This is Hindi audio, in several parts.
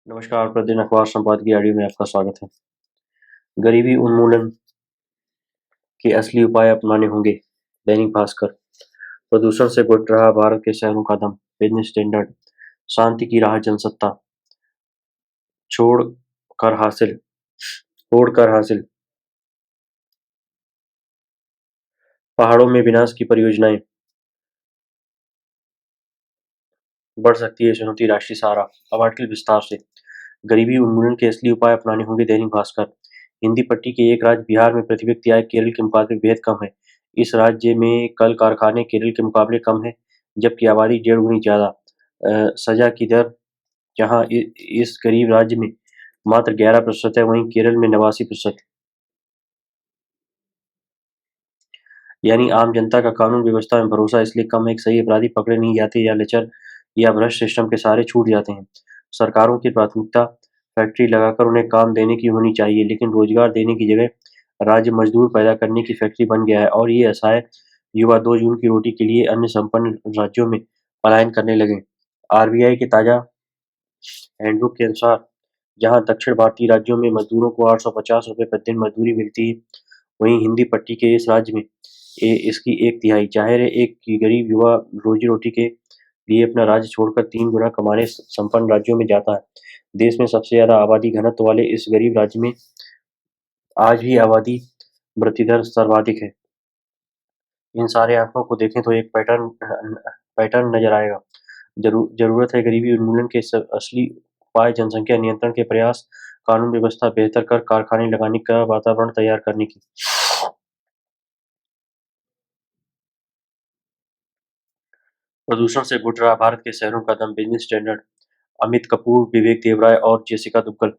नमस्कार, प्रतिदिन अखबार संपादकीय ऑडियो में आपका स्वागत है। गरीबी उन्मूलन के असली उपाय अपनाने होंगे। दैनिक भास्कर। प्रदूषण से घुट रहा भारत के शहरों का दम। Business standard. शांति की राह जनसत्ता छोड़ कर हासिल छोड़ कर हासिल। पहाड़ों में विनाश की परियोजनाएं। बढ़ सकती है चुनौती। राष्ट्रीय सहारा। अब आर्टिकल विस्तार से। गरीबी उन्मूलन के असली उपाय अपनाने होंगे। दैनिक भास्कर। हिंदी पट्टी के एक राज्य बिहार में प्रति व्यक्ति आय केरल के मुकाबले बेहद कम है। इस राज्य में कल कारखाने केरल के मुकाबले कम है, जबकि आबादी 1.5 गुनी ज्यादा। सजा की दर जहां इस गरीब राज्य में मात्र 11% है, वहीं केरल में 89%। यानी आम जनता का कानून व्यवस्था में भरोसा इसलिए कम है कि सही अपराधी पकड़े नहीं जाते या लचर या भ्रष्ट सिस्टम के सहारे छूट जाते हैं। सरकारों की प्राथमिकता फैक्ट्री लगाकर उन्हें काम देने की होनी चाहिए, लेकिन रोजगार देने की जगह राज्य मजदूर पैदा करने की फैक्ट्री बन गया है और ये असहाय युवा 2 जून की रोटी के लिए अन्य संपन्न राज्यों में पलायन करने लगे। आरबीआई के ताजा हैंडबुक के अनुसार जहां दक्षिण भारतीय राज्यों में मजदूरों को 850 रुपये प्रतिदिन मजदूरी मिलती है, वहीं हिंदी पट्टी के इस राज्य में इसकी एक तिहाई। जाहिर है, एक गरीब युवा रोजी रोटी के लिए अपना राज्य छोड़कर 3 गुना कमाने संपन्न राज्यों में जाता है। देश में सबसे ज्यादा आबादी घनत्व वाले इस गरीब राज्य में आज भी आबादी वृद्धि दर सर्वाधिक है। इन सारे आंकड़ों को देखें तो एक पैटर्न नजर आएगा। जरूरत है गरीबी उन्मूलन के असली उपाय जनसंख्या नियंत्रण के प्रयास, कानून व्यवस्था बेहतर कर कारखाने लगाने का वातावरण तैयार करने की। प्रदूषण से घुट रहा भारत के शहरों का दम। Business standard. अमित कपूर, विवेक देवराय और Jessica Duggal.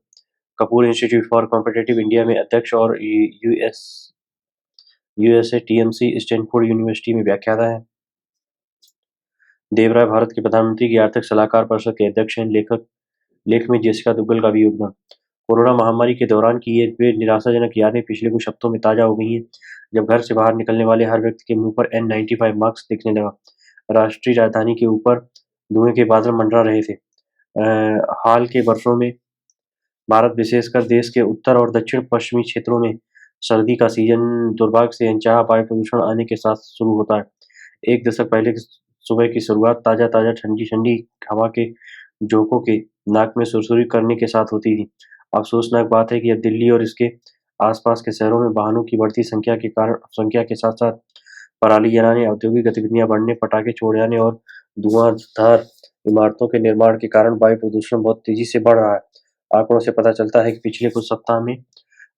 Kapoor institute for competitive India में अध्यक्ष और यूएसए टीएमसी स्टैनफोर्ड यूनिवर्सिटी में व्याख्याता है। देवराय भारत के प्रधानमंत्री की आर्थिक सलाहकार परिषद के अध्यक्ष हैं। लेख में जेसिका दुग्गल का भी योगदान। कोरोना महामारी के दौरान की ये वे निराशाजनक यादें पिछले कुछ हफ्तों में ताजा हो गई हैं, जब घर से बाहर निकलने वाले हर व्यक्ति के मुंह पर N95 मास्क दिखने लगा। राष्ट्रीय राजधानी के ऊपर धुएं के बादल मंडरा रहे थे। हाल के वर्षों में भारत, विशेषकर देश के उत्तर और दक्षिण पश्चिमी क्षेत्रों में सर्दी का सीजन दुर्भाग्य से अनचाहा वायु प्रदूषण आने के साथ शुरू होता है। एक दशक पहले की सुबह की शुरुआत ताजा ताजा ठंडी ठंडी हवा के झोंकों के नाक में सुरसुरी करने के साथ होती थी। अफसोसनाक बात है कि अब दिल्ली और इसके आसपास के शहरों में वाहनों की बढ़ती संख्या के साथ साथ पराली जलाने, औद्योगिक गतिविधियां बढ़ने, पटाखे छोड़ जाने और धुआंधार इमारतों के निर्माण के कारण वायु प्रदूषण बहुत तेजी से बढ़ रहा है। आंकड़ों से पता चलता है कि पिछले कुछ सप्ताह में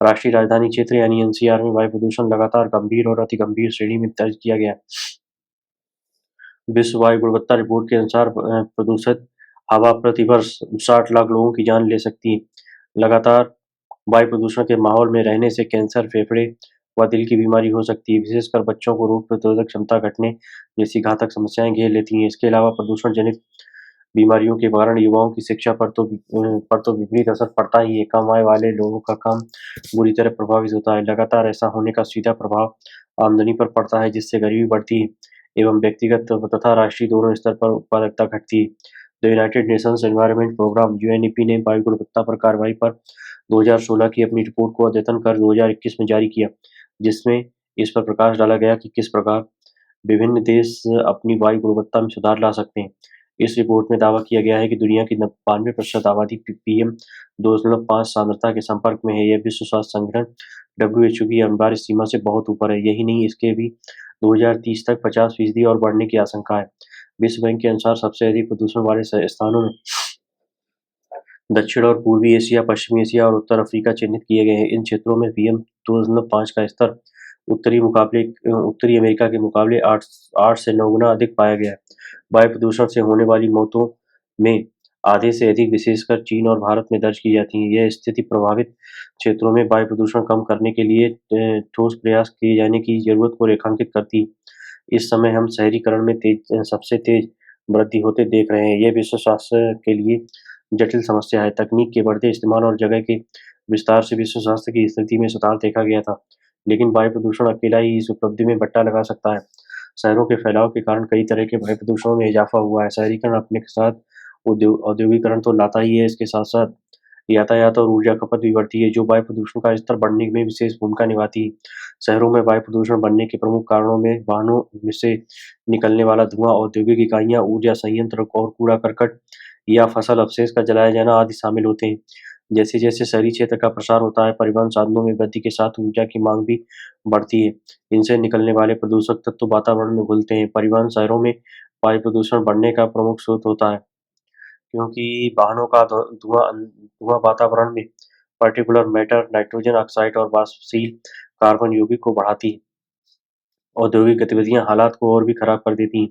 राष्ट्रीय राजधानी क्षेत्र यानी एनसीआर में वायु प्रदूषण लगातार गंभीर और अति गंभीर श्रेणी में दर्ज किया गया। विश्व वायु गुणवत्ता रिपोर्ट के अनुसार प्रदूषित हवा प्रति वर्ष 60 लाख लोगों की जान ले सकती है। लगातार वायु प्रदूषण के माहौल में रहने से कैंसर, फेफड़े व दिल की बीमारी हो सकती है। विशेषकर बच्चों को रोग प्रतिरोधक क्षमता घटने जैसी घातक समस्याएं घेर लेती हैं। इसके अलावा प्रदूषण जनित बीमारियों के कारण युवाओं की शिक्षा पर तो विपरीत असर पड़ता ही है। कम आय वाले लोगों का काम बुरी तरह प्रभावित होता है। लगातार ऐसा होने का सीधा प्रभाव आमदनी पर पड़ता है, जिससे गरीबी बढ़ती है एवं व्यक्तिगत तथा राष्ट्रीय दोनों स्तर पर उत्पादकता घटती है। The United Nations Environment Programme UNEP ने वायु गुणवत्ता पर कार्रवाई पर 2016 की अपनी रिपोर्ट को अद्यतन कर 2021 में जारी किया, जिसमें इस पर प्रकाश डाला गया कि किस प्रकार विभिन्न देश अपनी वायु गुणवत्ता में सुधार ला सकते हैं। इस रिपोर्ट में दावा किया गया है कि दुनिया की 92% आबादी पीएम 2.5 सांद्रता के संपर्क में है। यह विश्व स्वास्थ्य संगठन डब्ल्यूएचओ की अनिवार्य सीमा से बहुत ऊपर है। यही नहीं, इसके भी 2030 तक 50% और बढ़ने की आशंका है। विश्व बैंक के अनुसार सबसे अधिक प्रदूषण वाले स्थानों में दक्षिण और पूर्वी एशिया, पश्चिमी एशिया और उत्तर अफ्रीका चिन्हित किए गए हैं। इन क्षेत्रों में पीएम 2.5 का स्तर उत्तरी अमेरिका के मुकाबले 8 से 9 गुना अधिक पाया गया है। वायु प्रदूषण से होने वाली मौतों में आधे से अधिक विशेषकर चीन और भारत में दर्ज की जाती है। यह स्थिति प्रभावित क्षेत्रों में वायु प्रदूषण कम करने के लिए ठोस प्रयास किए जाने की जरूरत को रेखांकित करती है। इस समय हम शहरीकरण में सबसे तेज वृद्धि होते देख रहे हैं। यह विश्व स्वास्थ्य के लिए जटिल समस्या है। तकनीक के बढ़ते इस्तेमाल और जगह के विस्तार से विश्व स्वास्थ्य की स्थिति में सुधार देखा गया था, लेकिन वायु प्रदूषण अकेला ही इस उपलब्धि में बट्टा लगा सकता है। शहरों के फैलाव के कारण कई तरह के वायु प्रदूषणों में इजाफा हुआ है। शहरीकरण अपने साथ औद्योगिकरण तो लाता ही है, इसके साथ-साथ यातायात और ऊर्जा खपत भी बढ़ती है, जो वायु प्रदूषण का स्तर बढ़ने में विशेष भूमिका निभाती है। शहरों में वायु प्रदूषण बढ़ने के प्रमुख कारणों में वाहनों में से निकलने वाला धुआं, औद्योगिक इकाइयाँ, ऊर्जा संयंत्र और कूड़ा-करकट या फसल अवशेष का जलाया जाना आदि शामिल होते हैं। जैसे-जैसे शहरी क्षेत्र का प्रसार होता है, परिवहन साधनों में वृद्धि के साथ ऊर्जा की मांग भी बढ़ती है। इनसे निकलने वाले प्रदूषक तत्व वातावरण में घुलते हैं। परिवहन शहरों में वायु प्रदूषण बढ़ने का प्रमुख स्रोत होता है, क्योंकि वाहनों का धुआं वातावरण में पार्टिकुलर मैटर, नाइट्रोजन ऑक्साइड और वाष्पशील कार्बन यौगिक को बढ़ाती है। औद्योगिक गतिविधियां हालात को और भी खराब कर देती हैं,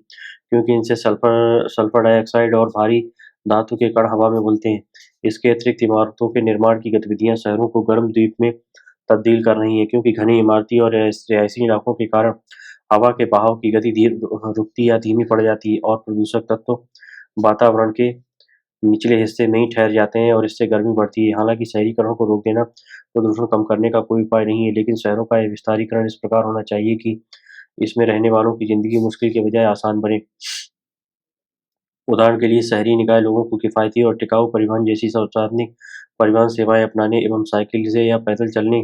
क्योंकि इनसे सल्फर सल्फर डाइऑक्साइड और भारी धातु के कण हवा में घुलते हैं। इसके अतिरिक्त इमारतों के निर्माण की गतिविधियां शहरों को गर्म द्वीप में तब्दील कर रही हैं, क्योंकि घनी इमारती और रिहायशी इलाकों के कारण हवा के बहाव की गति रुकती या धीमी पड़ जाती है और प्रदूषक तत्व वातावरण के निचले हिस्से में ही ठहर जाते हैं और इससे गर्मी बढ़ती है। हालांकि शहरीकरण को रोक देना प्रदूषण कम करने का कोई उपाय नहीं है, लेकिन शहरों का विस्तारीकरण इस प्रकार होना चाहिए कि इसमें रहने वालों की जिंदगी मुश्किल के बजाय आसान बने। उदाहरण के लिए शहरी निकाय लोगों को किफायती और टिकाऊ परिवहन जैसी सार्वजनिक परिवहन सेवाएं अपनाने एवं साइकिल से या पैदल चलने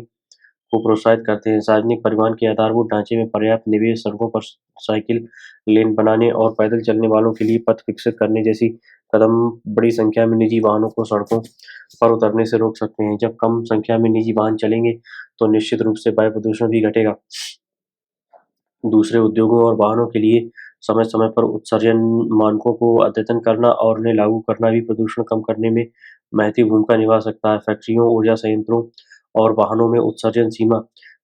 को प्रोत्साहित करते हैं। सार्वजनिक परिवहन के आधारभूत ढांचे में पर्याप्त निवेश, सड़कों पर साइकिल लेन बनाने और पैदल चलने वालों के लिए पथ विकसित करने जैसी कदम बड़ी संख्या में निजी वाहनों को सड़कों पर उतरने से रोक सकते हैं। जब कम संख्या में निजी वाहन चलेंगे, तो निश्चित रूप से वायु प्रदूषण भी घटेगा। दूसरे उद्योगों और वाहनों के लिए समय-समय पर उत्सर्जन मानकों को अद्यतन करना और उन्हें लागू करना भी प्रदूषण कम करने में महती भूमिका निभा सकता है। फैक्ट्रियों, ऊर्जा संयंत्रों और वाहनों में उत्सर्जन सीमा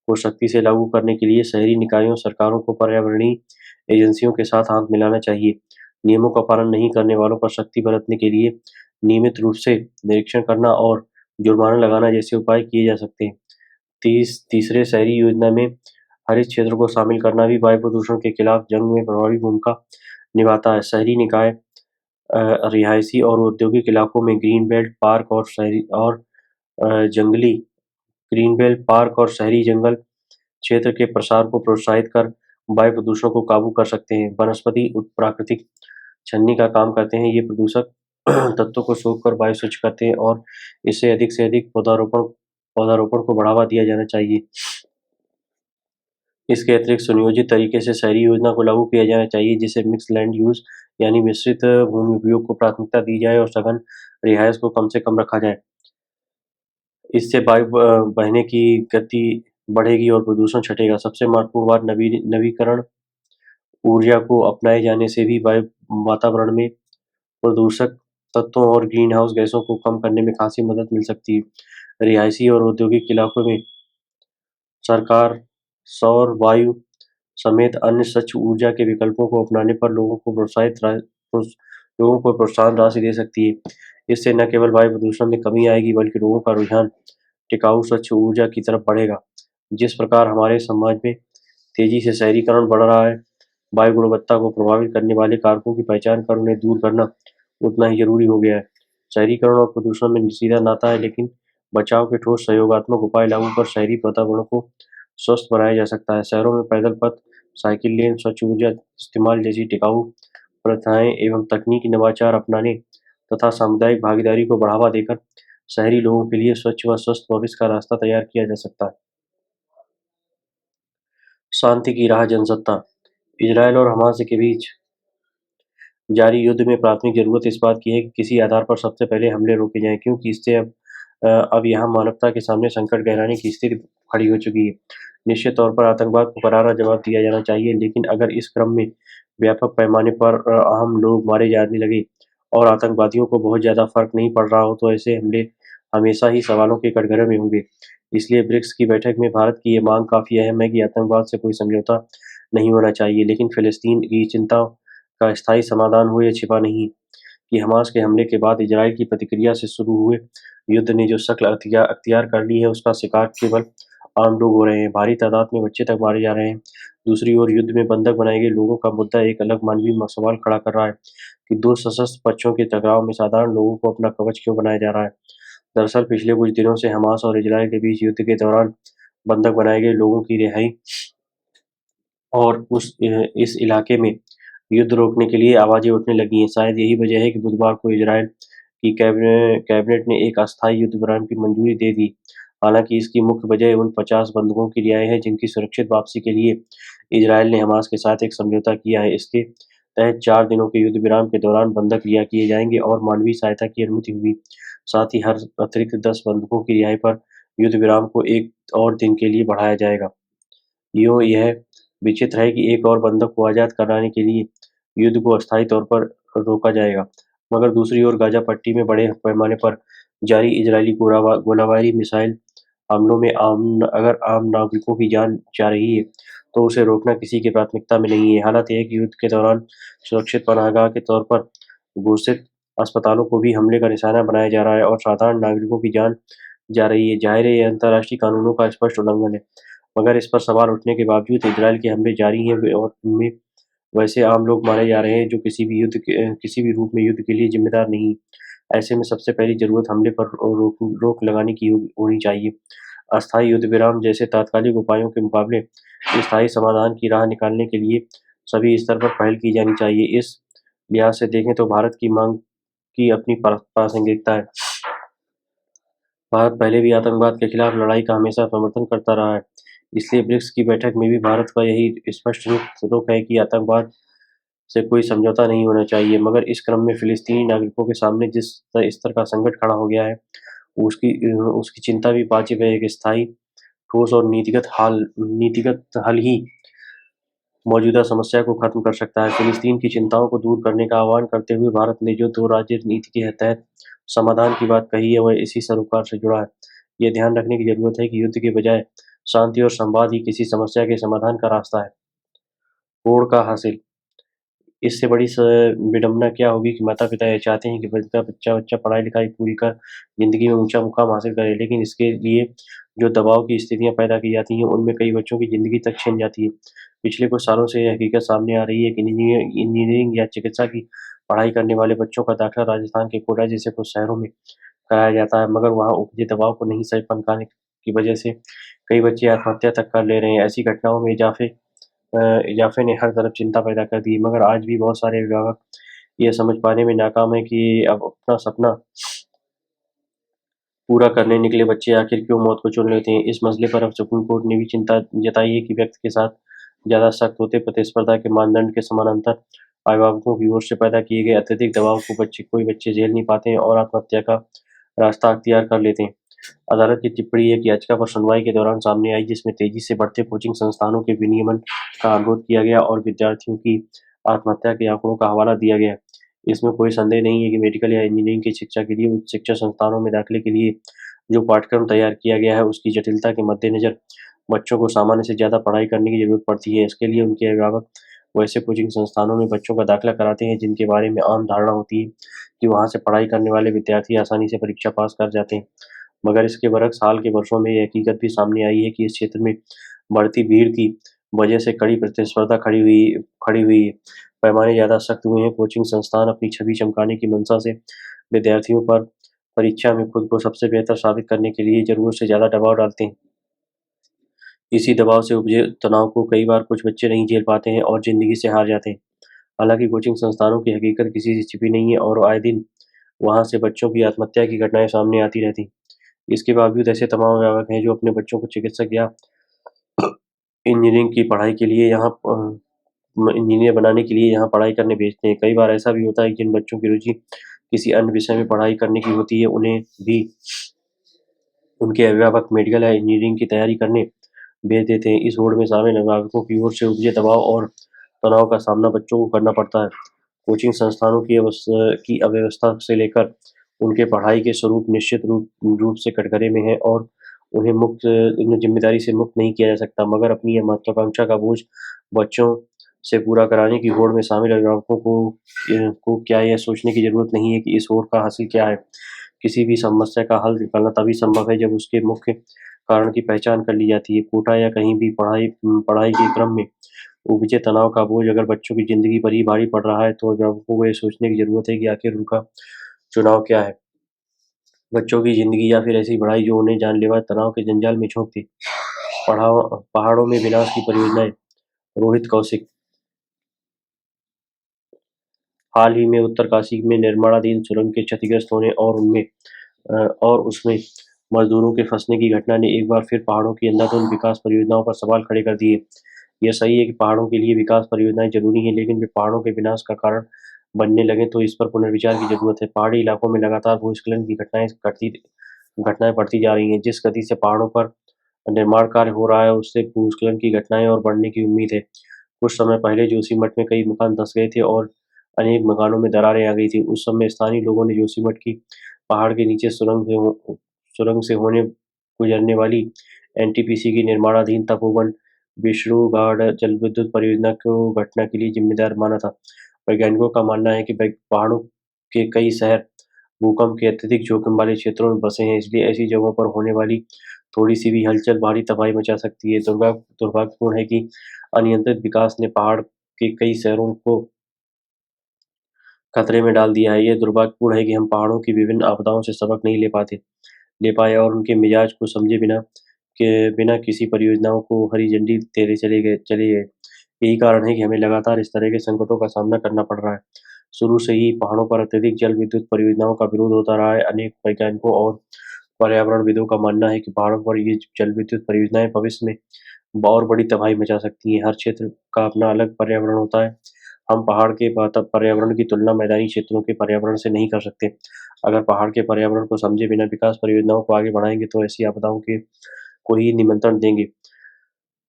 को सख्ती से लागू करने के लिए शहरी निकायों, सरकारों को पर्यावरणीय एजेंसियों के साथ हाथ मिलाना चाहिए। नियमों का पालन नहीं करने वालों पर सख्ती बरतने के लिए नियमित रूप से निरीक्षण करना और जुर्माना लगाना जैसे उपाय किए जा सकते हैं। तीसरे शहरी योजना में हरित क्षेत्र को शामिल करना भी वायु प्रदूषण के खिलाफ जंग में प्रभावी भूमिका निभाता है। शहरी निकाय रिहायशी और औद्योगिक इलाकों में जंगली ग्रीन बेल्ट पार्क और शहरी जंगल क्षेत्र के प्रसार को प्रोत्साहित कर वायु प्रदूषण को काबू कर सकते हैं। वनस्पति प्राकृतिक छन्नी का काम करते हैं। ये प्रदूषक तत्वों को सोखकर वायु स्वच्छ करते हैं और इससे अधिक से अधिक पौधारोपण को बढ़ावा दिया जाना चाहिए। इसके अतिरिक्त सुनियोजित तरीके से शहरी योजना को लागू किया जाना चाहिए, जिसे मिक्स लैंड यूज़ यानी मिश्रित भूमि उपयोग को प्राथमिकता दी जाए और सघन रिहायश को कम से कम रखा जाए। इससे वायु बहने की गति बढ़ेगी और प्रदूषण छँटेगा। सबसे महत्वपूर्ण बात नवीकरण ऊर्जा को अपनाए जाने से भी वातावरण में प्रदूषक तत्वों और ग्रीन हाउस गैसों को कम करने में खासी मदद मिल सकती है। रिहायशी और औद्योगिक इलाकों में सरकार सौर, वायु समेत अन्य स्वच्छ ऊर्जा के विकल्पों को अपनाने पर लोगों को प्रोत्साहन राशि दे सकती है। इससे न केवल वायु प्रदूषण में कमी आएगी, बल्कि लोगों का रुझान टिकाऊ स्वच्छ ऊर्जा की तरफ बढ़ेगा। जिस प्रकार हमारे समाज में तेजी से शहरीकरण बढ़ रहा है, वायु गुणवत्ता को प्रभावित करने वाले कारकों की पहचान कर उन्हें दूर करना उतना ही जरूरी हो गया है। शहरीकरण और प्रदूषण में सीधा नाता है, लेकिन बचाव के ठोस सहयोगात्मक उपाय लागू कर शहरी वातावरण को स्वस्थ बनाया जा सकता है। शहरों में पैदल पथ, साइकिल लेन, स्वच्छ ऊर्जा इस्तेमाल जैसी टिकाऊ प्रथाएं एवं तकनीकी नवाचार अपनाने तथा सामुदायिक भागीदारी को बढ़ावा देकर शहरी लोगों के लिए स्वच्छ व स्वस्थ भविष्य का रास्ता तैयार किया जा सकता है। शांति की राह जनसत्ता। इजरायल और हमास के बीच जारी युद्ध में प्राथमिक जरूरत इस बात की है कि किसी आधार पर सबसे पहले हमले रोके जाएं, क्योंकि इससे अब यहाँ मानवता के सामने संकट गहराने की स्थिति खड़ी हो चुकी है। निश्चित तौर पर आतंकवाद को करारा जवाब दिया जाना चाहिए, लेकिन अगर इस क्रम में व्यापक पैमाने पर अहम लोग मारे जाने लगे और आतंकवादियों को बहुत ज़्यादा फर्क नहीं पड़ रहा हो, तो ऐसे हमले हमेशा ही सवालों के कटघरे में होंगे। इसलिए ब्रिक्स की बैठक में भारत की ये मांग काफ़ी अहम है कि आतंकवाद से कोई समझौता नहीं होना चाहिए, लेकिन फिलिस्तीन की चिंता का स्थायी समाधान हो, यह छिपा नहीं कि हमास के हमले के बाद इजराइल की प्रतिक्रिया से शुरू हुए युद्ध ने जो शक्ल अख्तियार कर ली है, उसका शिकार केवल आम लोग हो रहे हैं। भारी तादाद में बच्चे तक मारे जा रहे हैं। दूसरी ओर युद्ध में बंधक बनाए गए लोगों का मुद्दा एक अलग मानवीय सवाल खड़ा कर रहा है कि दो सशस्त्र पक्षों के टकराव में साधारण लोगों को अपना कवच क्यों बनाया जा रहा है। दरअसल पिछले कुछ दिनों से हमास और इजराइल के बीच युद्ध के दौरान बंधक बनाए गए लोगों की रिहाई और इस इलाके में युद्ध रोकने के लिए आवाजें उठने लगी हैं। शायद यही वजह है कि बुधवार को इजरायल की कैबिनेट ने एक अस्थायी युद्ध विराम की मंजूरी दे दी। हालांकि इसकी मुख्य वजह उन 50 बंधकों की रिहाई है जिनकी सुरक्षित वापसी के लिए इजरायल ने हमास के साथ एक समझौता किया है। इसके तहत 4 दिनों के युद्ध विराम के दौरान बंधक रिहा किए जाएंगे और मानवीय सहायता की अनुमति होगी। साथ ही हर अतिरिक्त 10 बंधकों की रिहाई पर युद्ध विराम को एक और दिन के लिए बढ़ाया जाएगा। यह विचित्र है कि एक और बंधक को आज़ाद कराने के लिए युद्ध को अस्थायी तौर पर रोका जाएगा, मगर दूसरी ओर गाज़ा पट्टी में बड़े पैमाने पर जारी इजरायली गोलाबारी मिसाइल हमलों में अगर आम नागरिकों की जान जा रही है, तो उसे रोकना किसी की प्राथमिकता में नहीं है। हालात यह है कि युद्ध के दौरान सुरक्षित पनाहगाह के तौर पर घोषित अस्पतालों को भी हमले का निशाना बनाया जा रहा है और साधारण नागरिकों की जान जा रही है। ज़ाहिर है, यह अंतर्राष्ट्रीय कानूनों का स्पष्ट उल्लंघन है, मगर इस पर सवाल उठने के बावजूद इजरायल के हमले जारी हैं और उनमें वैसे आम लोग मारे जा रहे हैं जो किसी भी रूप में युद्ध के लिए जिम्मेदार नहीं। ऐसे में सबसे पहली जरूरत हमले पर रोक लगाने की होनी चाहिए। अस्थायी युद्ध विराम जैसे तात्कालिक उपायों के मुकाबले स्थायी समाधान की राह निकालने के लिए सभी स्तर पर पहल की जानी चाहिए। इस लिहाज से देखें तो भारत की मांग की अपनी प्रासंगिकता है। भारत पहले भी आतंकवाद के खिलाफ लड़ाई का हमेशा समर्थन करता रहा है। इसलिए ब्रिक्स की बैठक में भी भारत का यही स्पष्ट रुख है कि आतंकवाद से कोई समझौता नहीं होना चाहिए। मगर इस क्रम में फिलिस्तीनी नागरिकों के सामने जिस स्तर का संकट खड़ा हो गया है, उसकी उसकी चिंता भी वाजिब है। एक स्थायी, ठोस और नीतिगत हल ही मौजूदा समस्या को खत्म कर सकता है। फिलिस्तीन की चिंताओं को दूर करने का आह्वान करते हुए भारत ने जो दो राज्य नीति के तहत समाधान की बात कही है, वह इसी सरोकार से जुड़ा है। यह ध्यान रखने की जरूरत है कि युद्ध के बजाय शांति और संवाद ही किसी समस्या के समाधान का रास्ता है। होड़ का हासिल। इससे बड़ी विडंबना क्या होगी कि माता-पिता ये चाहते हैं कि उनका बच्चा पढ़ाई-लिखाई पूरी कर ज़िंदगी में ऊँचा मुकाम हासिल करे, लेकिन इसके लिए जो दबाव की स्थितियाँ पैदा की जाती हैं, उनमें कई बच्चों की ज़िंदगी तक छिन जाती है। पिछले कुछ सालों से यह हकीकत सामने आ रही है कि इंजीनियरिंग या चिकित्सा की पढ़ाई करने वाले बच्चों का दाखिला राजस्थान के कोटा जैसे कुछ शहरों में कराया जाता है, मगर वहाँ उपजे दबाव को नहीं सह पाने की वजह से कई बच्चे आत्महत्या तक कर ले रहे हैं। ऐसी घटनाओं में इजाफे ने हर तरफ चिंता पैदा कर दी है, मगर आज भी बहुत सारे अभिभावक ये समझ पाने में नाकाम है कि अब अपना सपना पूरा करने निकले बच्चे आखिर क्यों मौत को चुन लेते हैं। इस मसले पर अब सुप्रीम कोर्ट ने भी चिंता जताई है कि व्यक्ति के साथ ज़्यादा सख्त होते प्रतिस्पर्धा के मानदंड के समानांतर अभिभावकों की ओर से पैदा किए गए अत्यधिक दबाव को कोई बच्चे झेल नहीं पाते हैं और आत्महत्या का रास्ता अख्तियार कर लेते हैं। अदालत की टिप्पणी एक याचिका पर सुनवाई के दौरान सामने आई, जिसमें तेजी से बढ़ते कोचिंग संस्थानों के विनियमन का अनुरोध किया गया और विद्यार्थियों की आत्महत्या के आंकड़ों का हवाला दिया गया। इसमें कोई संदेह नहीं है कि मेडिकल या इंजीनियरिंग की शिक्षा के लिए उच्च शिक्षा संस्थानों में दाखिले के लिए जो पाठ्यक्रम तैयार किया गया है, उसकी जटिलता के मद्देनज़र बच्चों को सामान्य से ज़्यादा पढ़ाई करने की ज़रूरत पड़ती है। इसके लिए उनके अभिभावक वैसे कोचिंग संस्थानों में बच्चों का दाखिला कराते हैं जिनके बारे में आम धारणा होती है कि वहाँ से पढ़ाई करने वाले विद्यार्थी आसानी से परीक्षा पास कर जाते हैं। मगर इसके बरक्स हाल के वर्षों में ये हकीकत भी सामने आई है कि इस क्षेत्र में बढ़ती भीड़ की वजह से कड़ी प्रतिस्पर्धा खड़ी हुई है। पैमाने ज़्यादा सख्त हुए हैं। कोचिंग संस्थान अपनी छवि चमकाने की मंशा से विद्यार्थियों पर परीक्षा में खुद को सबसे बेहतर साबित करने के लिए ज़रूरत से ज़्यादा दबाव डालते हैं। इसी दबाव से उपजे तनाव को कई बार कुछ बच्चे नहीं झेल पाते हैं और ज़िंदगी से हार जाते हैं। हालांकि कोचिंग संस्थानों की हकीकत किसी से छिपी नहीं है और आए दिन वहाँ से बच्चों की आत्महत्या की घटनाएं सामने आती रहती हैं। इसके बावजूद ऐसे तमाम अभिभावक हैं जो अपने बच्चों को चिकित्सक या इंजीनियरिंग की पढ़ाई के लिए इंजीनियर बनाने के लिए यहाँ पढ़ाई करने भेजते हैं। कई बार ऐसा भी होता है कि जिन बच्चों की रुचि किसी अन्य विषय में पढ़ाई करने की होती है, उन्हें भी उनके अभिभावक मेडिकल या इंजीनियरिंग की तैयारी करने भेज देते हैं। इस होड़ में शामिल अभिभावकों की ओर से उपजे दबाव और तनाव का सामना बच्चों को करना पड़ता है। कोचिंग संस्थानों की अव्यवस्था से लेकर उनके पढ़ाई के स्वरूप निश्चित रूप से कटघरे में है और उन्हें जिम्मेदारी से मुक्त नहीं किया जा सकता। मगर अपनी यह महत्वाकांक्षा का बोझ बच्चों से पूरा कराने की होड़ में शामिल अभिभावकों को क्या यह सोचने की जरूरत नहीं है कि इस होड़ का हासिल क्या है। किसी भी समस्या का हल निकालना तभी संभव है जब उसके मुख्य कारण की पहचान कर ली जाती है। कोटा या कहीं भी पढ़ाई के क्रम में उपजे तनाव का बोझ अगर बच्चों की जिंदगी पर ही भारी पड़ रहा है, तो अभिभावकों को ये सोचने की जरूरत है कि आखिर उनका चुनाव क्या है। बच्चों की जिंदगी या फिर ऐसी पढ़ाई जो उन्हें जानलेवा तनाव के जंजाल में झोंक दे। पहाड़ों में विनाश की परियोजनाएं। रोहित कौशिक। हाल ही में उत्तरकाशी में निर्माणाधीन सुरंग के क्षतिग्रस्त होने और उसमें मजदूरों के फंसने की घटना ने एक बार फिर पहाड़ों की अंधाधुंध विकास परियोजनाओं पर सवाल खड़े कर दिए। यह सही है कि पहाड़ों के लिए विकास परियोजनाएं जरूरी हैं, लेकिन वे पहाड़ों के विनाश का कारण बनने लगें तो इस पर पुनर्विचार की जरूरत है। पहाड़ी इलाकों में लगातार भूस्खलन की घटनाएं बढ़ती जा रही हैं। जिस गति से पहाड़ों पर निर्माण कार्य हो रहा है, उससे भूस्खलन की घटनाएं और बढ़ने की उम्मीद है। कुछ समय पहले जोशीमठ में कई मकान धंस गए थे और अनेक मकानों में दरारें आ गई थी। उस समय स्थानीय लोगों ने जोशीमठ की पहाड़ के नीचे सुरंग से होने गुजरने वाली एनटीपीसी की निर्माणाधीन तपोवन विष्णुगढ़ जलविद्युत परियोजना को घटना के लिए जिम्मेदार माना था। वैज्ञानिकों का मानना है कि पहाड़ों के कई शहर भूकंप के अत्यधिक जोखिम वाले क्षेत्रों में बसे हैं, इसलिए ऐसी जगहों पर होने वाली थोड़ी सी भी हलचल भारी तबाही मचा सकती है। दुर्भाग्यपूर्ण है कि अनियंत्रित विकास ने पहाड़ के कई शहरों को खतरे में डाल दिया है। ये दुर्भाग्यपूर्ण है कि हम पहाड़ों की विभिन्न आपदाओं से सबक नहीं ले पाए और उनके मिजाज को समझे बिना किसी परियोजनाओं को हरी झंडी देते चले गए। यही कारण है कि हमें लगातार इस तरह के संकटों का सामना करना पड़ रहा है। शुरू से ही पहाड़ों पर अत्यधिक जल विद्युत परियोजनाओं का विरोध होता रहा है। अनेक वैज्ञानिकों और पर्यावरणविदों का मानना है कि पहाड़ों पर ये जल विद्युत परियोजनाएं भविष्य में और बड़ी तबाही मचा सकती हैं। हर क्षेत्र का अपना अलग पर्यावरण होता है। हम पहाड़ के पर्यावरण की तुलना मैदानी क्षेत्रों के पर्यावरण से नहीं कर सकते। अगर पहाड़ के पर्यावरण को समझे बिना विकास परियोजनाओं को आगे बढ़ाएंगे तो ऐसी आपदाओं के को ही निमंत्रण देंगे।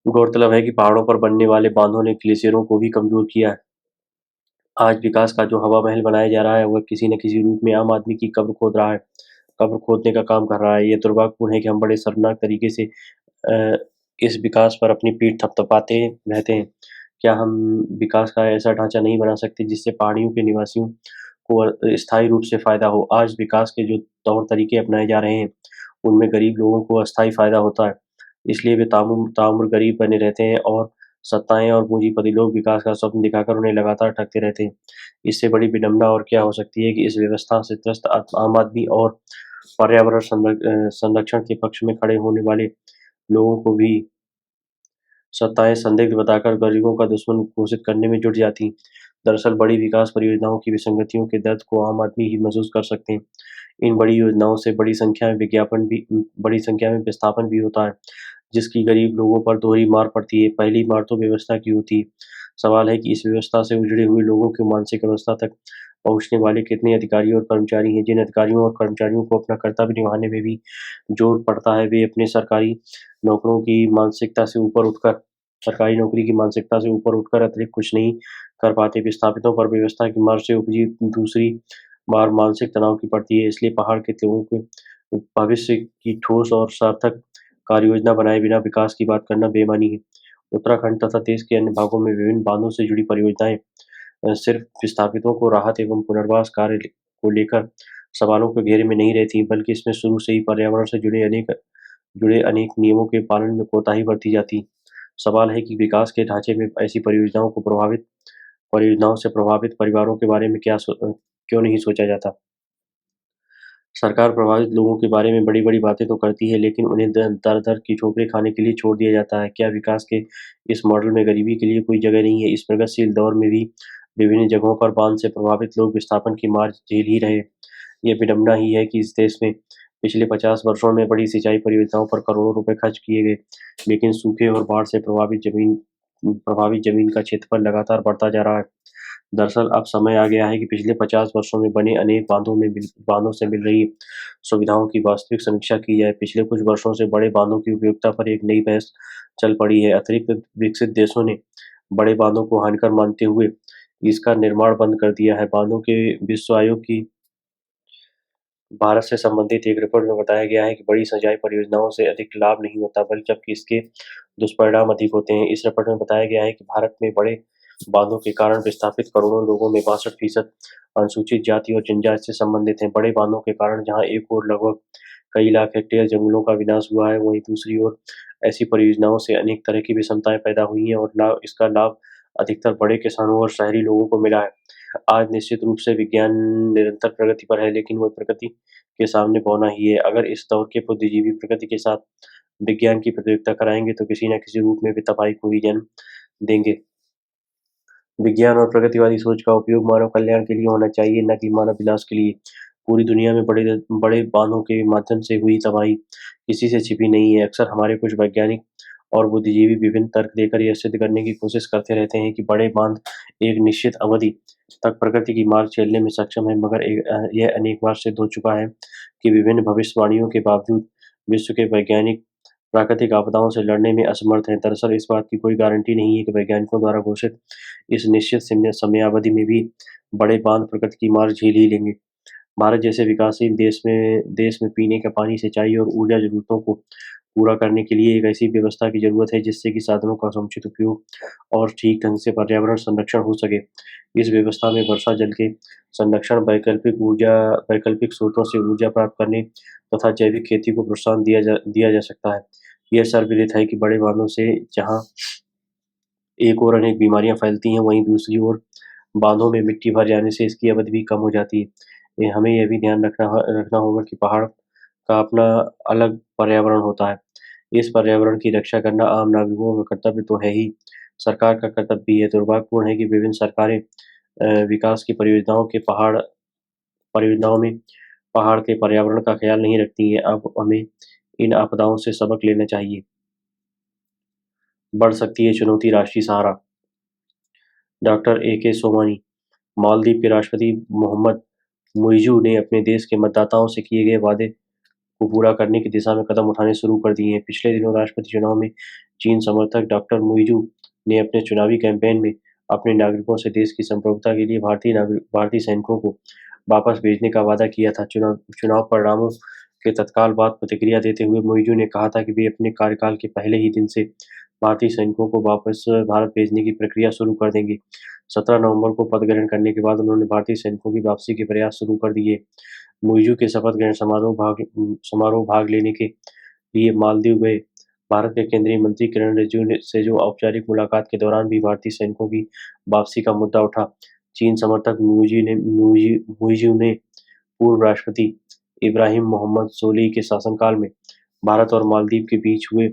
गौरतलब है कि पहाड़ों पर बनने वाले बांधों ने ग्लेशियरों को भी कमजोर किया है। आज विकास का जो हवा महल बनाया जा रहा है, वह किसी न किसी रूप में आम आदमी की कब्र खोदने का काम कर रहा है। ये दुर्भाग्यपूर्ण है कि हम बड़े शर्मनाक तरीके से अ, इस विकास पर अपनी पीठ थपथपाते रहते हैं। क्या हम विकास का ऐसा ढांचा नहीं बना सकते जिससे पहाड़ियों के निवासियों को स्थायी रूप से फायदा हो? आज विकास के जो तौर तरीके अपनाए जा रहे हैं, उनमें गरीब लोगों को अस्थायी फायदा होता है। इसलिए वे ताउम्र गरीब बने रहते हैं और सत्ताएं और पूंजीपति लोग विकास का स्वप्न दिखाकर उन्हें लगातार ठगते रहते हैं। इससे बड़ी विडंबना और क्या हो सकती है कि इस व्यवस्था से त्रस्त आम आदमी और पर्यावरण संरक्षण के पक्ष में खड़े होने वाले लोगों को भी सत्ताएं संदिग्ध बताकर गरीबों का दुश्मन घोषित करने में जुट जाती। दरअसल बड़ी विकास परियोजनाओं की विसंगतियों के दर्द को आम आदमी ही महसूस कर सकते हैं। इन बड़ी योजनाओं से बड़ी संख्या में विस्थापन भी होता है, जिसकी गरीब लोगों पर दोहरी मार पड़ती है। पहली मार तो व्यवस्था की होती है। सवाल है कि इस व्यवस्था से उजड़े हुए लोगों की मानसिक अवस्था तक पहुंचने वाले कितने अधिकारी और कर्मचारी हैं। जिन अधिकारियों और कर्मचारियों को अपना कर्तव्य निभाने में भी जोर पड़ता है, वे अपने नौकरों की मानसिकता से ऊपर उठकर सरकारी नौकरी की मानसिकता से ऊपर उठकर अतिरिक्त कुछ नहीं कर पाते। विस्थापितों पर व्यवस्था की मार से उपजी दूसरी मार मानसिक तनाव की पड़ती है। इसलिए पहाड़ के लोगों के भविष्य की ठोस और सार्थक कार्य योजना बनाए बिना विकास की बात करना बेईमानी है। उत्तराखंड तथा देश के अन्य भागों में विभिन्न बांधों से जुड़ी परियोजनाएं सिर्फ विस्थापितों को राहत एवं पुनर्वास कार्य को लेकर सवालों के घेरे में नहीं रहती, बल्कि इसमें शुरू से ही पर्यावरण से जुड़े अनेक नियमों के पालन में कोताही बरती जाती। सवाल है कि विकास के ढांचे में ऐसी परियोजनाओं से प्रभावित परिवारों के बारे में क्यों नहीं सोचा जाता? सरकार प्रभावित लोगों के बारे में बड़ी-बड़ी बातें तो करती है, लेकिन उन्हें दर-दर की ठोकरें खाने के लिए छोड़ दिया जाता है। क्या विकास के इस मॉडल में गरीबी के लिए कोई जगह नहीं है? इस प्रगतिशील दौर में भी विभिन्न जगहों पर बांध से प्रभावित लोग विस्थापन की मार झेल ही रहे। ये विडंबना ही है कि इस देश में पिछले 50 वर्षों में बड़ी सिंचाई परियोजनाओं पर करोड़ों रुपए खर्च किए गए, लेकिन सूखे और बाढ़ से प्रभावित जमीन का क्षेत्रफल लगातार बढ़ता जा रहा है। दरअसल अब समय आ गया है कि पिछले 50 वर्षों में बने अनेक बांधों से मिल रही सुविधाओं की वास्तविक समीक्षा की जाए। पिछले कुछ वर्षों से बड़े बांधों की उपयोगिता पर एक नई बहस चल पड़ी है। अतिरिक्त विकसित देशों ने बड़े बांधों को हानिकर मानते हुए इसका निर्माण बंद कर दिया है। बांधों के विश्व आयोग की भारत से संबंधित एक रिपोर्ट में बताया गया है कि बड़ी सिंचाई परियोजनाओं से अधिक लाभ नहीं होता, बल्कि जबकि इसके दुष्परिणाम अधिक होते हैं। इस रिपोर्ट में बताया गया है कि भारत में बड़े बांधों के कारण विस्थापित करोड़ों लोगों में 62% अनुसूचित जाति और जनजाति से संबंधित हैं। बड़े बांधों के कारण जहां एक ओर लगभग कई लाख हेक्टेयर जंगलों का विनाश हुआ है, वहीं दूसरी ओर ऐसी परियोजनाओं से अनेक तरह की विषमताएं पैदा हुई हैं और इसका लाभ अधिकतर बड़े किसानों और शहरी लोगों को मिला है। आज निश्चित रूप से विज्ञान निरंतर प्रगति पर है, लेकिन वह प्रकृति के सामने बौना ही है। अगर इस दौर के बुद्धिजीवी प्रकृति के साथ विज्ञान की प्रतियोगिता कराएंगे तो किसी न किसी रूप में वे तबाही को ही जन्म देंगे। विज्ञान और प्रगतिवादी सोच का उपयोग मानव कल्याण के लिए होना चाहिए, न कि मानव विलास के लिए। पूरी दुनिया में बड़े बड़े बांधों के माध्यम से हुई तबाही किसी से छिपी नहीं है। अक्सर हमारे कुछ वैज्ञानिक और बुद्धिजीवी विभिन्न तर्क देकर यह सिद्ध करने की कोशिश करते रहते हैं कि बड़े बांध एक निश्चित अवधि तक प्रकृति की मार झेलने में सक्षम है, मगर यह अनेक बार सिद्ध हो चुका है कि विभिन्न भविष्यवाणियों के बावजूद विश्व के वैज्ञानिक प्राकृतिक आपदाओं से लड़ने में असमर्थ हैं। दरअसल इस बात की कोई गारंटी नहीं है कि वैज्ञानिकों द्वारा घोषित इस निश्चित समयावधि में भी बड़े बांध प्रकृति की मार झेल ही लेंगे। भारत जैसे विकासशील देश में पीने का पानी, सिंचाई और ऊर्जा जरूरतों को पूरा करने के लिए एक ऐसी व्यवस्था की जरूरत है जिससे कि साधनों का समुचित उपयोग और ठीक ढंग से पर्यावरण संरक्षण हो सके। इस व्यवस्था में वर्षा जल के संरक्षण, वैकल्पिक स्रोतों से ऊर्जा प्राप्त करने तथा जैविक खेती को प्रोत्साहन दिया जा सकता है। यह सर्वविदित है कि बड़े बांधों से जहाँ एक ओर अनेक बीमारियां फैलती हैं, वहीं दूसरी ओर बांधों में मिट्टी भर जाने से इसकी अवधि भी कम हो जाती है। हमें यह भी ध्यान रखना होगा कि पहाड़ का अपना अलग पर्यावरण होता है। इस पर्यावरण की रक्षा करना आम नागरिकों का कर्तव्य तो है ही, सरकार का कर्तव्य भी है। दुर्भाग्यपूर्ण है कि विभिन्न सरकारें विकास की परियोजनाओं में पहाड़ के पर्यावरण का ख्याल नहीं रखती हैं। अब हमें इन आपदाओं से सबक लेना चाहिए। बढ़ सकती है चुनौती, राष्ट्रीय सहारा। Doctor A K. सोमानी। मालदीव के राष्ट्रपति मोहम्मद मुइज़ू ने अपने देश के मतदाताओं से किए गए वादे को पूरा करने की दिशा में कदम उठाने शुरू कर दिए हैं। पिछले दिनों राष्ट्रपति चुनाव में चीन समर्थक डॉक्टर मुइज़ू ने अपने चुनावी कैंपेन में अपने नागरिकों से देश की संप्रभुता के लिए भारतीय सैनिकों को वापस भेजने का वादा किया था। चुनाव परिणामों के तत्काल बाद प्रतिक्रिया देते हुए मुइज़ू ने कहा था कि वे अपने कार्यकाल के पहले ही दिन से भारतीय सैनिकों को वापस भारत भेजने की प्रक्रिया शुरू कर देंगे। 17 नवंबर को पद ग्रहण करने के बाद उन्होंने भारतीय सैनिकों की वापसी के प्रयास शुरू कर दिए। मुइज़ू के शपथ ग्रहण समारोह भाग लेने के लिए मालदीव गए भारत के केंद्रीय मंत्री किरण रिजिजू से जो औपचारिक मुलाकात के दौरान भी भारतीय सैनिकों की वापसी का मुद्दा उठा। चीन समर्थक मुइज़ू ने पूर्व राष्ट्रपति इब्राहिम मोहम्मद सोलिह के शासनकाल में भारत और मालदीव के बीच हुए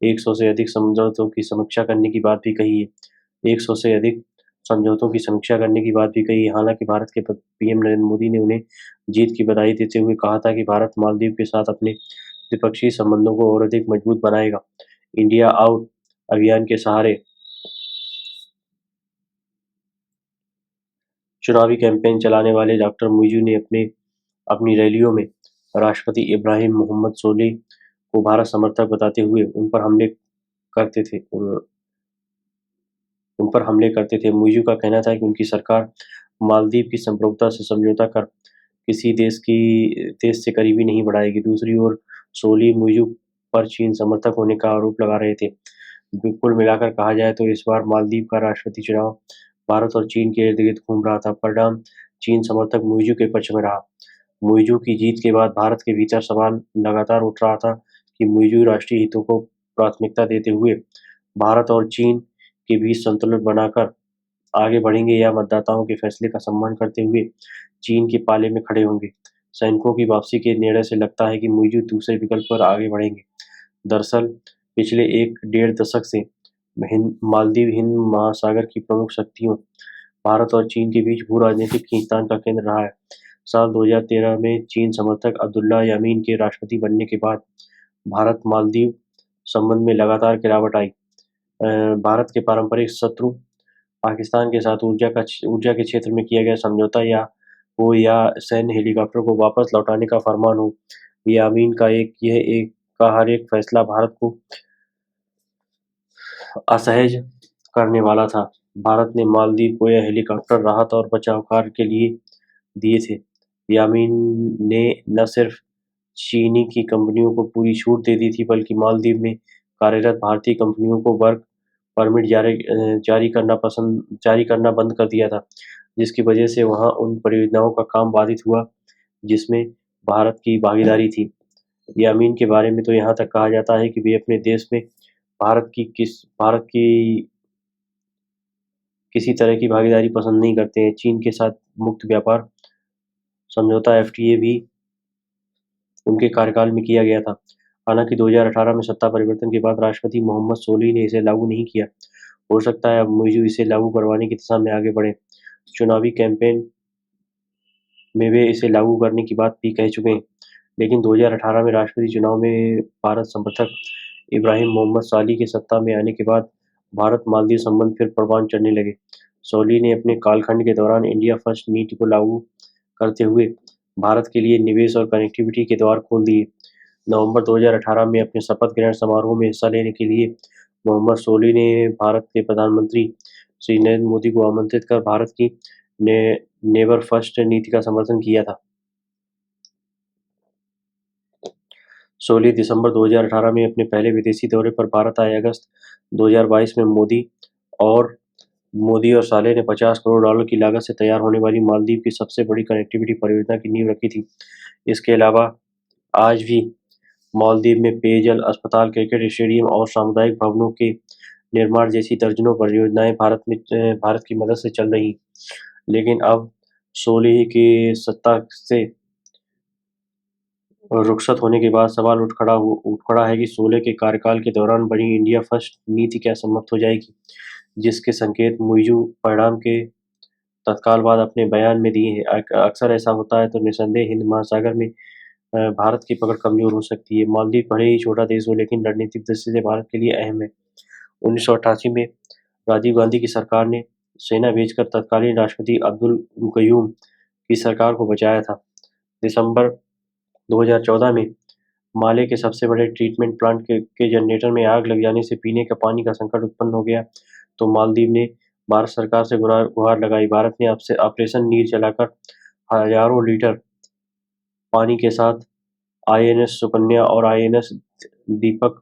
100 से अधिक समझौतों की समीक्षा करने की बात भी कही है। 100 से अधिक समझौतों की समीक्षा करने की बात भी कही है। हालांकि भारत के पीएम नरेंद्र मोदी ने उन्हें जीत की बधाई देते हुए कहा था कि भारत मालदीव के साथ अपने द्विपक्षीय संबंधों को और अधिक मजबूत बनाएगा। इंडिया आउट अभियान के सहारे चुनावी कैंपेन चलाने वाले डॉक्टर मुइज़ू ने अपनी रैलियों में राष्ट्रपति इब्राहिम मोहम्मद सोलिह को भारत समर्थक बताते हुए करते थे उन पर हमले करते थे। मुइज़ू का कहना था कि उनकी सरकार मालदीव की संप्रभुता से समझौता कर किसी देश से करीबी नहीं बढ़ाएगी। दूसरी ओर सोलिह मुइज़ू पर चीन समर्थक होने का आरोप लगा रहे थे। कुल मिलाकर कहा जाए तो इस बार मालदीव का राष्ट्रपति चुनाव भारत और चीन के इर्द-गिर्द घूम रहा था। परिणाम चीन समर्थक मुइज़ू के पक्ष में रहा। मुइज़ू की जीत के बाद भारत के भीतर सवाल लगातार उठ रहा था कि मुइज़ू राष्ट्रीय हितों को प्राथमिकता देते हुए भारत और चीन के बीच संतुलन बनाकर आगे बढ़ेंगे या मतदाताओं के फैसले का सम्मान करते हुए चीन के पाले में खड़े होंगे। सैनिकों की वापसी के निर्णय से लगता है कि मुइज़ू दूसरे विकल्प पर आगे बढ़ेंगे। दरअसल पिछले एक डेढ़ दशक से मालदीव हिंद महासागर की प्रमुख शक्तियों भारत और चीन के बीच भू राजनीतिक खींचतान का केंद्र रहा है। साल 2013 में चीन समर्थक अब्दुल्ला यामीन के राष्ट्रपति बनने के बाद भारत मालदीव संबंध में लगातार गिरावट आई। भारत के पारंपरिक शत्रु पाकिस्तान के साथ ऊर्जा के क्षेत्र में किया गया समझौता या सैन्य हेलीकॉप्टर को वापस लौटाने का फरमान हो, यामीन का हर एक फैसला भारत को असहज करने वाला था। भारत ने मालदीव को यह हेलीकॉप्टर राहत और बचाव कार्य के लिए दिए थे। यामीन ने न सिर्फ चीनी की कंपनियों को पूरी छूट दे दी थी, बल्कि मालदीव में कार्यरत भारतीय कंपनियों को वर्क परमिट जारी करना बंद कर दिया था, जिसकी वजह से वहां उन परियोजनाओं का काम बाधित हुआ जिसमें भारत की भागीदारी थी। यामीन के बारे में तो यहाँ तक कहा जाता है कि वे अपने देश में भारत की किसी तरह की भागीदारी पसंद नहीं करते हैं। चीन के साथ मुक्त व्यापार समझौता एफटीए भी उनके कार्यकाल में किया गया था। हालांकि 2018 में सत्ता परिवर्तन के बाद राष्ट्रपति मोहम्मद सोलिह ने इसे लागू नहीं किया। हो सकता है अब मुइज़ इसे लागू करवाने की दिशा में आगे बढ़े। चुनावी कैंपेन में वे इसे लागू करने की बात भी कह चुके हैं। लेकिन 2018 में राष्ट्रपति चुनाव में भारत समर्थक इब्राहिम मोहम्मद सोलिह के सत्ता में आने के बाद भारत-मालदीव संबंध फिर परवान चढ़ने लगे। सोलिह ने अपने कालखंड के दौरान इंडिया फर्स्ट नीति को लागू करते हुए भारत के लिए निवेश और कनेक्टिविटी के द्वार खोल दिए। नवंबर 2018 में अपने शपथ ग्रहण समारोह में हिस्सा लेने के लिए मोहम्मद सोलिह ने भारत के प्रधानमंत्री श्री नरेंद्र मोदी को आमंत्रित कर भारत की ने नेबर फर्स्ट नीति का समर्थन किया था। सोलिह दिसंबर 2018 में अपने पहले विदेशी दौरे पर भारत आए। अगस्त 2022 में मोदी और साले ने $50 करोड़ की लागत से तैयार होने वाली मालदीव की सबसे बड़ी कनेक्टिविटी परियोजना की नींव रखी थी। इसके अलावा आज भी मालदीव में पेयजल, अस्पताल, क्रिकेट स्टेडियम और सामुदायिक भवनों के निर्माण जैसी दर्जनों परियोजनाएं भारत की मदद से चल रही। लेकिन अब सोलिह की सत्ता से रुखसत होने के बाद सवाल उठ खड़ा है कि सोलह के कार्यकाल के दौरान बनी इंडिया फर्स्ट नीति क्या समाप्त हो जाएगी, जिसके संकेत मुइज़ू परिणाम के तत्काल बाद अपने बयान में दिए हैं। अक्सर ऐसा होता है तो निसंदेह हिंद महासागर में भारत की पकड़ कमजोर हो सकती है। मालदीव भले ही छोटा देश हो, लेकिन रणनीतिक दृष्टि से भारत के लिए अहम है। 1988 में राजीव गांधी की सरकार ने सेना भेजकर तत्कालीन राष्ट्रपति अब्दुल गयूम की सरकार को बचाया था। दिसंबर 2014 में माले के सबसे बड़े ट्रीटमेंट प्लांट के जनरेटर में आग लग जाने से पीने का पानी का संकट उत्पन्न हो गया, तो मालदीव ने भारत सरकार से गुहार लगाई। भारत ने आपसे ऑपरेशन नीर चलाकर हजारों लीटर पानी के साथ आईएनएस सुकन्या और आईएनएस दीपक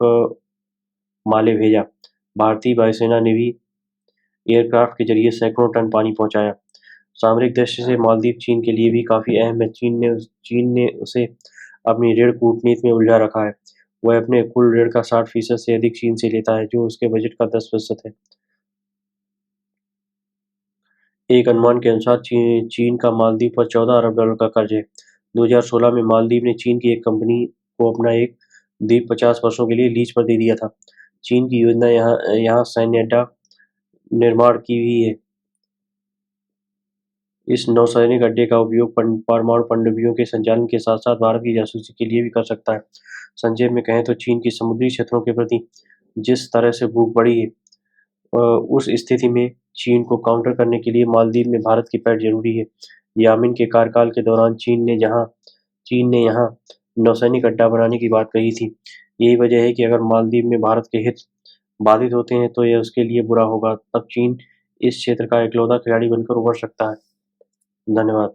माले भेजा। भारतीय वायुसेना ने भी एयरक्राफ्ट के जरिए सैकड़ों टन पानी पहुंचाया। सामरिक दृष्टि से मालदीव चीन के लिए भी काफी अहम है। चीन ने उसे अपनी ऋण कूटनीति में उलझा रखा है। वह अपने कुल ऋण का 60% से अधिक चीन से लेता है, जो उसके बजट का 10% है। एक अनुमान के अनुसार चीन का मालदीव पर $14 अरब का कर्ज है। 2016 में मालदीव ने चीन की एक कंपनी को अपना एक द्वीप 50 वर्षों के लिए लीज पर दे दिया था। चीन की योजना यहाँ सैन्य अड्डा निर्माण की भी है। इस नौसैनिक अड्डे का उपयोग परमाणु पनडुब्बियों के संचालन के साथ साथ भारत की जासूसी के लिए भी कर सकता है। संक्षेप में कहें तो चीन की समुद्री क्षेत्रों के प्रति जिस तरह से भूख बढ़ी है, उस स्थिति में चीन को काउंटर करने के लिए मालदीव में भारत की पैठ जरूरी है। यामीन के कार्यकाल के दौरान चीन ने यहाँ नौसैनिक अड्डा बनाने की बात कही थी। यही वजह है कि अगर मालदीव में भारत के हित बाधित होते हैं तो यह उसके लिए बुरा होगा। तब चीन इस क्षेत्र का इकलौता खिलाड़ी बनकर उभर सकता है। धन्यवाद।